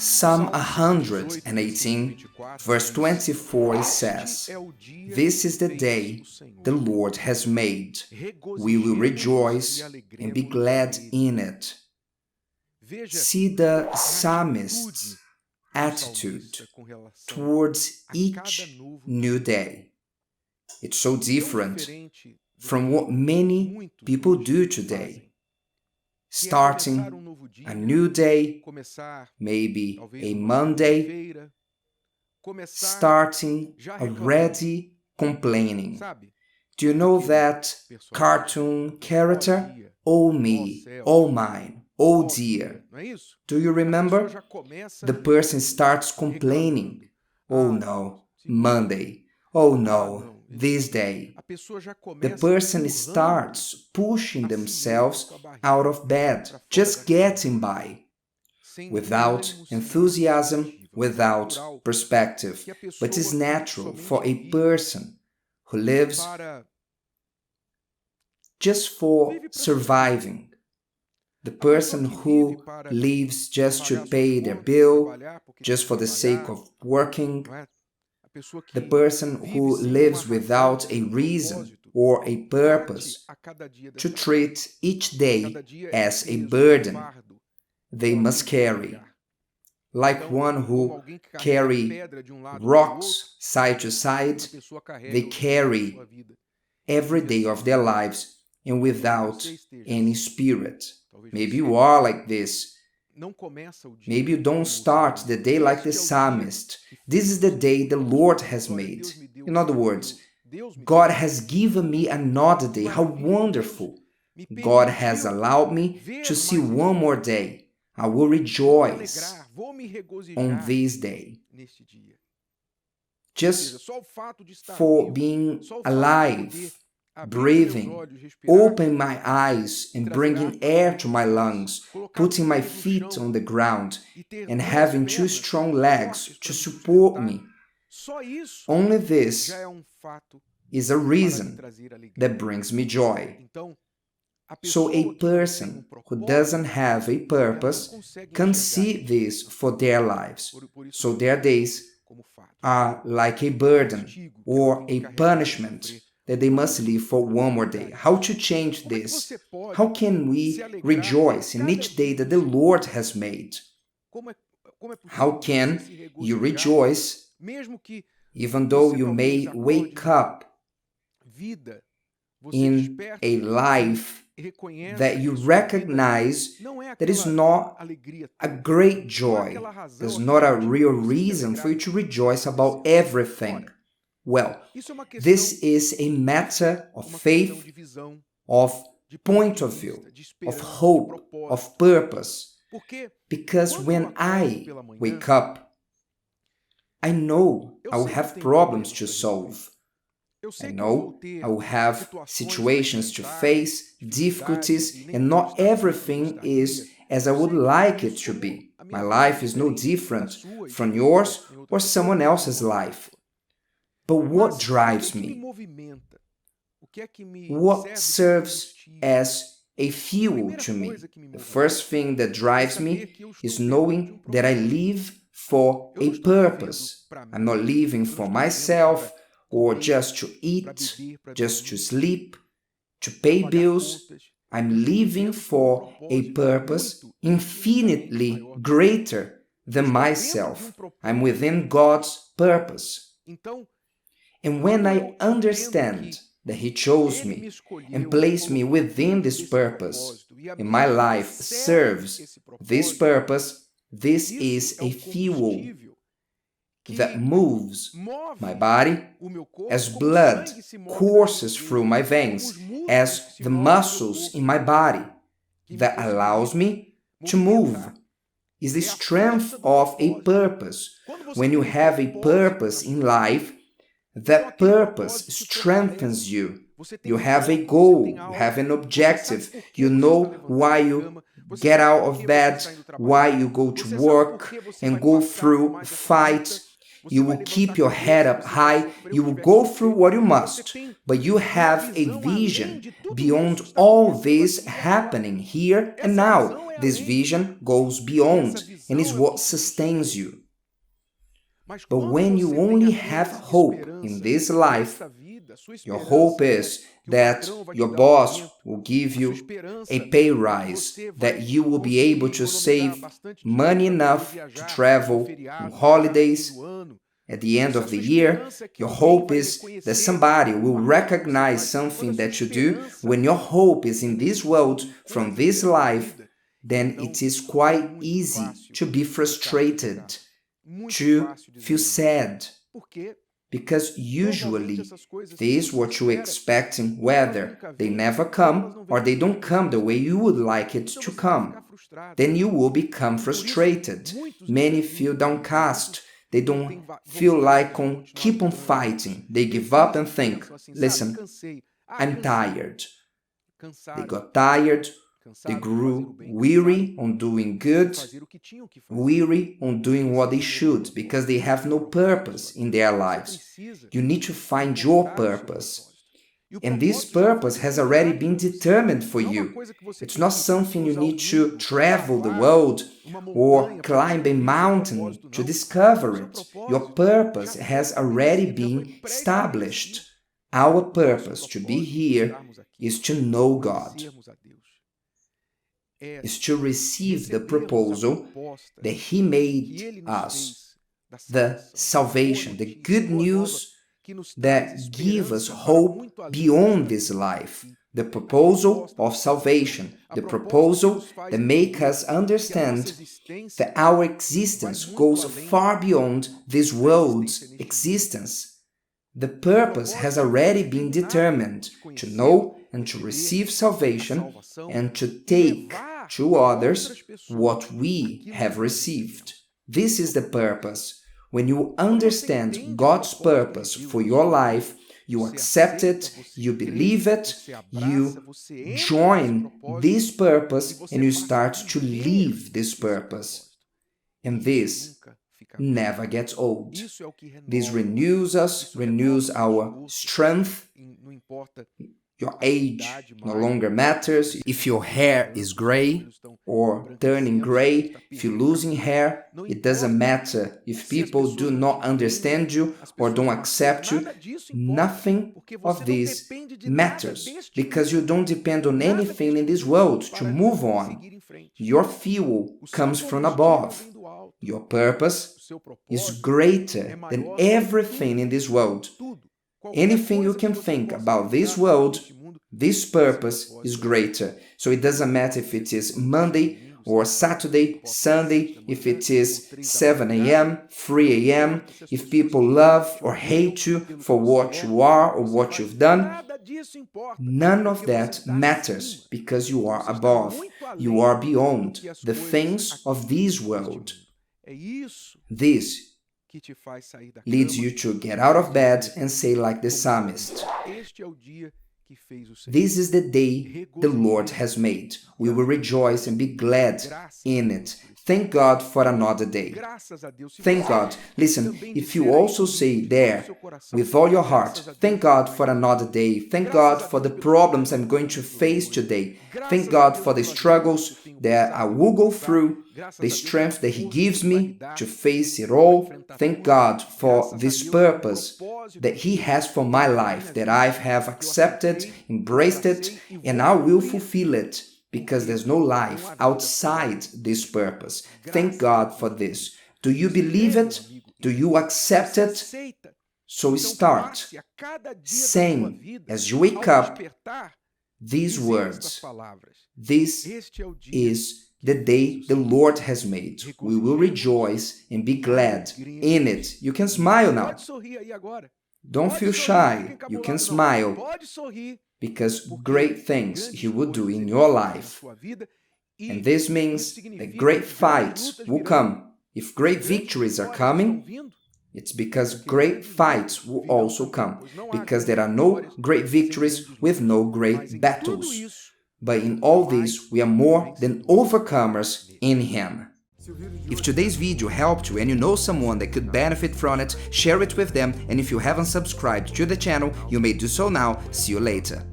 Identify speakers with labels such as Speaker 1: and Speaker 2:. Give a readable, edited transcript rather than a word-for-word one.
Speaker 1: Psalm 118, verse 24 says, "This is the day the Lord has made. We will rejoice and be glad in it." See the psalmist's attitude towards each new day. It's so different from what many people do today. Starting a new day, maybe a Monday, starting already complaining. Do you know that cartoon character? Oh me, oh mine, oh dear. Do you remember? The person starts complaining. Oh no, Monday. Oh no, this day. The person starts pushing themselves out of bed, just getting by, without enthusiasm, without perspective. But it's natural for a person who lives just for surviving, the person who lives just to pay their bill, just for the sake of working, the person who lives without a reason or a purpose, to treat each day as a burden they must carry, like one who carry rocks side to side. They carry every day of their lives and without any spirit. Maybe you are like this. Maybe you don't start the day like the psalmist. This is the day the Lord has made. In other words, God has given me another day. How wonderful! God has allowed me to see one more day. I will rejoice on this day. Just for being alive, breathing, opening my eyes and bringing air to my lungs, putting my feet on the ground, and having two strong legs to support me. Only this is a reason that brings me joy. So a person who doesn't have a purpose can see this for their lives. So their days are like a burden or a punishment that they must live for one more day. How to change this? How can we rejoice in each day that the Lord has made? How can you rejoice even though you may wake up in a life that you recognize that is not a great joy, there's not a real reason for you to rejoice about everything? Well, this is a matter of faith, of point of view, of hope, of purpose. Because when I wake up, I know I will have problems to solve. I know I will have situations to face, difficulties, and not everything is as I would like it to be. My life is no different from yours or someone else's life. But what drives me? What serves as a fuel to me? The first thing that drives me is knowing that I live for a purpose. I'm not living for myself or just to eat, just to sleep, to pay bills. I'm living for a purpose infinitely greater than myself. I'm within God's purpose. And when I understand that He chose me and placed me within this purpose, and my life serves this purpose, this is a fuel that moves my body as blood courses through my veins, as the muscles in my body, that allows me to move. Is the strength of a purpose. When you have a purpose in life, that purpose strengthens you. You have a goal, you have an objective, you know why you get out of bed, why you go to work and go through fights. You will keep your head up high. You will go through what you must. But you have a vision beyond all this happening here and now. This vision goes beyond and is what sustains you. But when you only have hope in this life, your hope is that your boss will give you a pay rise, that you will be able to save money enough to travel on holidays. At the end of the year, your hope is that somebody will recognize something that you do. When your hope is in this world, from this life, then it is quite easy to be frustrated, to feel sad. Because usually, this is what you're expecting, whether they never come or they don't come the way you would like it to come. Then you will become frustrated. Many feel downcast. They don't feel like keep on fighting. They give up and think, listen, I'm tired. They got tired. They grew weary on doing good, weary on doing what they should, because they have no purpose in their lives. You need to find your purpose. And this purpose has already been determined for you. It's not something you need to travel the world or climb a mountain to discover it. Your purpose has already been established. Our purpose to be here is to know God, is to receive the proposal that He made us, the salvation, the good news that give us hope beyond this life, the proposal of salvation, the proposal that make us understand that our existence goes far beyond this world's existence. The purpose has already been determined to know and to receive salvation and to take to others what we have received. This is the purpose. When you understand God's purpose for your life, you accept it, you believe it, you join this purpose, and you start to live this purpose. And this never gets old. This renews us, renews our strength. Your age no longer matters. If your hair is gray or turning gray, if you're losing hair, it doesn't matter. If people do not understand you or don't accept you, nothing of this matters, because you don't depend on anything in this world to move on. Your fuel comes from above. Your purpose is greater than everything in this world. Anything you can think about this world, this purpose is greater. So it doesn't matter if it is Monday or Saturday, Sunday, if it is 7 a.m., 3 a.m., if people love or hate you for what you are or what you've done, none of that matters, because you are above, you are beyond the things of this world. This leads you to get out of bed and say like the psalmist, "This is the day the Lord has made. We will rejoice and be glad in it." Thank God for another day. Thank God. Listen, if you also say there with all your heart, thank God for another day. Thank God for the problems I'm going to face today. Thank God for the struggles that I will go through, the strength that He gives me to face it all. Thank God for this purpose that He has for my life, that I have accepted, embraced it, and I will fulfill it, because there's no life outside this purpose. Thank God for this. Do you believe it? Do you accept it? So start saying as you wake up these words. This is the day the Lord has made. We will rejoice and be glad in it. You can smile now. Don't feel shy. You can smile, because great things He will do in your life. And this means that great fights will come. If great victories are coming, it's because great fights will also come, because there are no great victories with no great battles. But in all this, we are more than overcomers in Him. If today's video helped you and you know someone that could benefit from it, share it with them, and if you haven't subscribed to the channel, you may do so now. See you later.